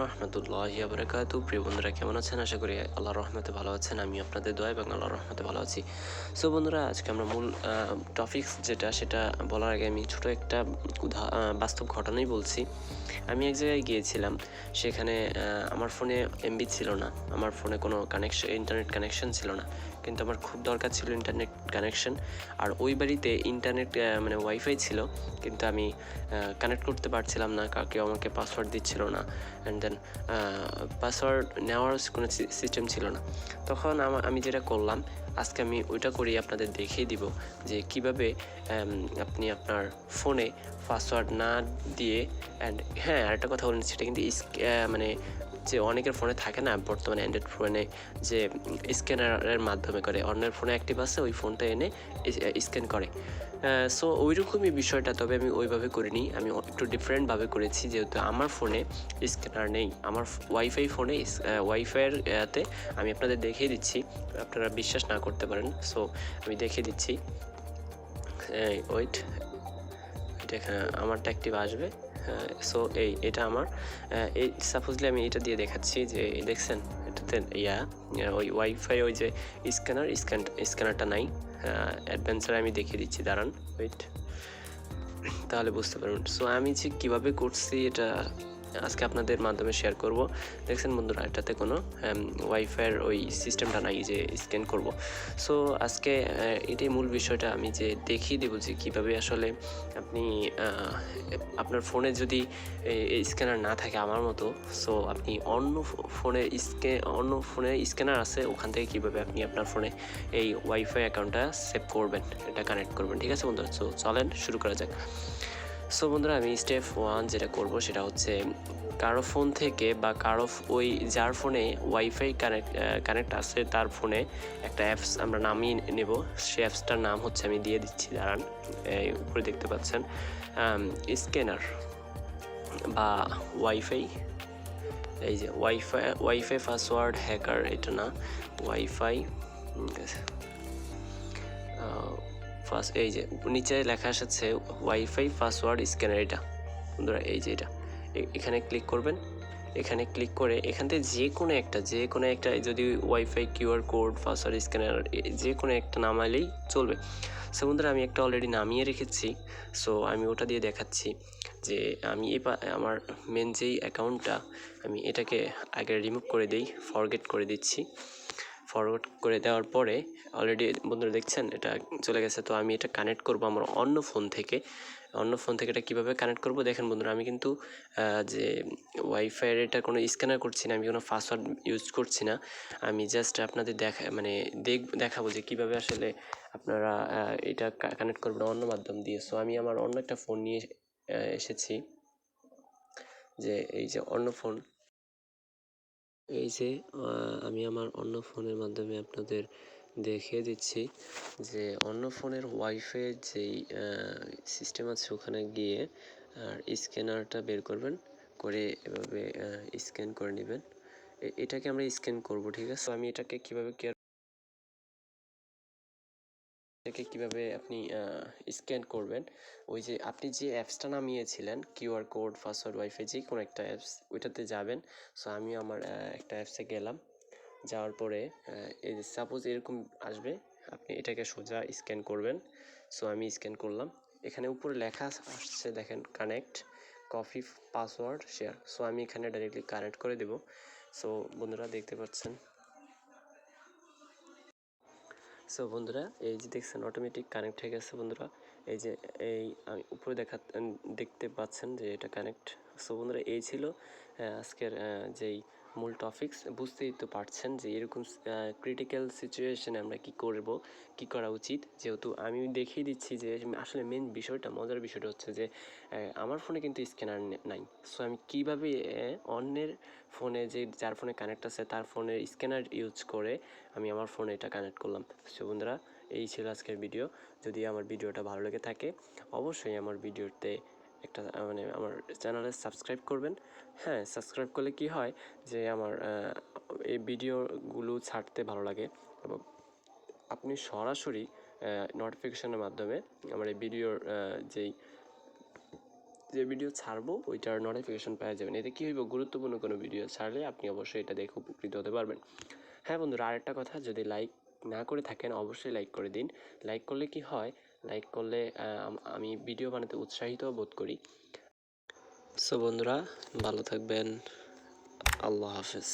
রহমতুল্লাহি ওয়া বারাকাতুহু। প্রিয় বন্ধুরা, কেমন আছেন? আশা করি আল্লাহর রহমতে ভালো আছেন। আমি আপনাদের দোয়া এবং আল্লাহর রহমতে ভালো আছি। সো বন্ধুরা, আজকে আমরা মূল টপিকস সেটা বলার আগে আমি ছোট একটা বাস্তব ঘটনাই বলছি। আমি এক জায়গায় গিয়েছিলাম, সেখানে আমার ফোনে এমবি ছিল না, আমার ফোনে কোনো ইন্টারনেট কানেকশন ছিল না, কিন্তু আমার খুব দরকার ছিল ইন্টারনেট কানেকশন। আর ওই বাড়িতে ইন্টারনেট মানে ওয়াইফাই ছিল, কিন্তু আমি কানেক্ট করতে পারছিলাম না, কেউ আমাকে পাসওয়ার্ড দিচ্ছিল না, অ্যান্ড দেন পাসওয়ার্ড নেওয়ার কোনো সিস্টেম ছিল না। তখন আমি যেটা করলাম, আজকে আমি ওইটা করেই আপনাদের দেখিয়ে দিব যে কিভাবে আপনি আপনার ফোনে পাসওয়ার্ড না দিয়ে, অ্যান্ড হ্যাঁ, আরেকটা কথা বলেন, সেটা কিন্তু মানে যে অনেকের ফোনে থাকে না, বর্তমানে অ্যান্ড্রয়েড ফোনে যে স্ক্যানারের মাধ্যমে করে, অন্যের ফোনে অ্যাক্টিভ আছে, ওই ফোনটা এনে স্ক্যান করে। সো ওইরকমই বিষয়টা, তবে আমি ওইভাবে করিনি, আমি একটু ডিফারেন্টভাবে করেছি, যেহেতু আমার ফোনে স্ক্যানার নেই, আমার ওয়াইফাই ফোনে ওয়াইফাইয়ের তে আমি আপনাদের দেখিয়ে দিচ্ছি, আপনারা বিশ্বাস না করতে পারেন। সো আমি দেখিয়ে দিচ্ছি, ওয়েট, এটা এখানে আমারটা অ্যাক্টিভ আসবে। সো এটা আমার এই সাপোজলি আমি এটা দিয়ে দেখাচ্ছি, যে দেখছেন এটাতে ওই ওয়াইফাই ওই যে স্ক্যানারটা নাই। অ্যাডভেঞ্চারে আমি দেখিয়ে দিচ্ছি, দাঁড়ান, ওয়েট, তাহলে বুঝতে পারবেন। সো আমি যে কীভাবে করছি এটা আজকে আপনাদের মাধ্যমে শেয়ার করব। দেখছেন বন্ধুরা, এটাতে কোনো ওয়াইফাইয়ের ওই সিস্টেমটা নাই যে স্ক্যান করব। সো আজকে এটাই মূল বিষয়টা, আমি যে দেখিয়ে দেবো যে কীভাবে আসলে আপনি আপনার ফোনে যদি স্ক্যানার না থাকে আমার মতো, সো আপনি অন্য ফোনে স্ক্যানার আছে, ওখান থেকে কীভাবে আপনি আপনার ফোনে এই ওয়াইফাই অ্যাকাউন্টটা সেভ করবেন, এটা কানেক্ট করবেন। ঠিক আছে বন্ধুরা, সো চলেন শুরু করা যাক। সো বন্ধুরা, আমি স্টেপ 1 যেটা করব সেটা হচ্ছে, কারো ফোন থেকে বা ওই যার ফোনে ওয়াইফাই কানেক্ট আছে তার ফোনে একটা অ্যাপস আমরা নামিয়ে নেব। সেই অ্যাপসটার নাম হচ্ছে, আমি দিয়ে দিচ্ছি, দাঁড়ান, উপরে দেখতে পাচ্ছেন স্ক্যানার বা ওয়াইফাই। এই যে ওয়াইফাই পাসওয়ার্ড হ্যাকার, এটা না, ওয়াইফাই ফার্স্ট, এই যে নিচে লেখা এসেছে ওয়াইফাই পাসওয়ার্ড স্ক্যানার, এটা বন্ধুরা, এই যে এটা, এখানে ক্লিক করবেন। এখানে ক্লিক করে এখান থেকে যে কোনো একটা যদি wifi QR code password scanner যে কোনো একটা নামাইলেই চলবে। সো বন্ধুরা, আমি একটা অলরেডি নামিয়ে রেখেছি, সো আমি ওটা দিয়ে দেখাচ্ছি যে আমি আমার মেন যেই অ্যাকাউন্টটা, আমি এটাকে আগে রিমুভ করে দিই, ফরগেট করে দিচ্ছি। ফরওয়ার্ড করে দেওয়ার পরে অলরেডি বন্ধুরা দেখছেন এটা চলে গেছে। তো আমি এটা কানেক্ট করব আমার অন্য ফোন থেকে এটা কীভাবে কানেক্ট করব দেখেন বন্ধুরা, আমি কিন্তু যে ওয়াইফাইয়ের এটা কোনো স্ক্যানার করছি না, আমি কোনো পাসওয়ার্ড ইউজ করছি না, আমি জাস্ট আপনাদের দেখাবো যে কীভাবে আসলে আপনারা এটা কানেক্ট করবেন অন্য মাধ্যম দিয়ে। সো আমি আমার অন্য একটা ফোন নিয়ে এসেছি, যে এই যে অন্য ফোন, এই যে আমি আমার অন্য ফোনের মাধ্যমে আপনাদের দেখিয়ে দিচ্ছি যে অন্য ফোনের ওয়াইফাইয়ের যেই সিস্টেম আছে, ওখানে গিয়ে আর স্ক্যানারটা বের করবেন, করে এভাবে স্ক্যান করে নেবেন। এটাকে আমরা স্ক্যান করব, ঠিক আছে? আমি এটাকে কিভাবে আপনি স্ক্যান করবেন, ওই যে আপনি যে অ্যাপসটা নামিয়েছিলেন, কিউআর কোড পাসওয়ার্ড ওয়াইফাই যে কোনো একটা অ্যাপস, ওইটাতে যাবেন। সো আমি আমার একটা অ্যাপসে গেলাম, যাওয়ার পরে এই যে সাপোজ এরকম আসবে, আপনি এটাকে সোজা স্ক্যান করবেন। সো আমি স্ক্যান করলাম, এখানে উপরে লেখা আসছে দেখেন, connect copy password share. So আমি এখানে ডাইরেক্টলি কানেক্ট করে দেব। সো বন্ধুরা দেখতে পাচ্ছেন, সো বন্ধুরা এই যে দেখছেন অটোমেটিক কানেক্ট হয়ে গেছে বন্ধুরা। এই যে আমি উপরে দেখতে পাচ্ছেন যে এটা কানেক্ট। সো বন্ধুরা, এই ছিল আজকের যেই মূল টপিকস। বুঝতেই তো পারছেন যে এরকম ক্রিটিক্যাল সিচুয়েশনে আমরা কী করা উচিত, যেহেতু আমি দেখিয়ে দিচ্ছি যে আসলে মেন বিষয়টা, মজার বিষয়টা হচ্ছে যে আমার ফোনে কিন্তু স্ক্যানার নাই। সো আমি কীভাবে অন্যের ফোনে, যার ফোনে কানেক্ট আছে তার ফোনের স্ক্যানার ইউজ করে আমি আমার ফোনে এটা কানেক্ট করলাম। সো বন্ধুরা, এই ছিল আজকের ভিডিও। যদি আমার ভিডিওটা ভালো লেগে থাকে, অবশ্যই আমার ভিডিওতে একটা মানে আমার চ্যানেলে সাবস্ক্রাইব করবেন। হ্যাঁ, সাবস্ক্রাইব করলে কি হয় যে আমার এই ভিডিওগুলো ছাড়তে ভালো লাগে, এবং আপনি সরাসরি নোটিফিকেশনের মাধ্যমে আমার এই ভিডিওর যে ভিডিও ছাড়বো ওইটার নোটিফিকেশন পেয়ে যাবেন। এতে কী হইব, গুরুত্বপূর্ণ কোনো ভিডিও ছাড়লে আপনি অবশ্যই এটা দেখে উপকৃত হতে পারবেন। হ্যাঁ বন্ধুরা, আরেকটা কথা, যদি লাইক না করে থাকেন অবশ্যই লাইক করে দিন। লাইক করলে কি হয়, লাইক করলে আমি ভিডিও বানাতে উৎসাহিত বোধ করি। সো বন্ধুরা, ভালো থাকবেন। আল্লাহ হাফেজ।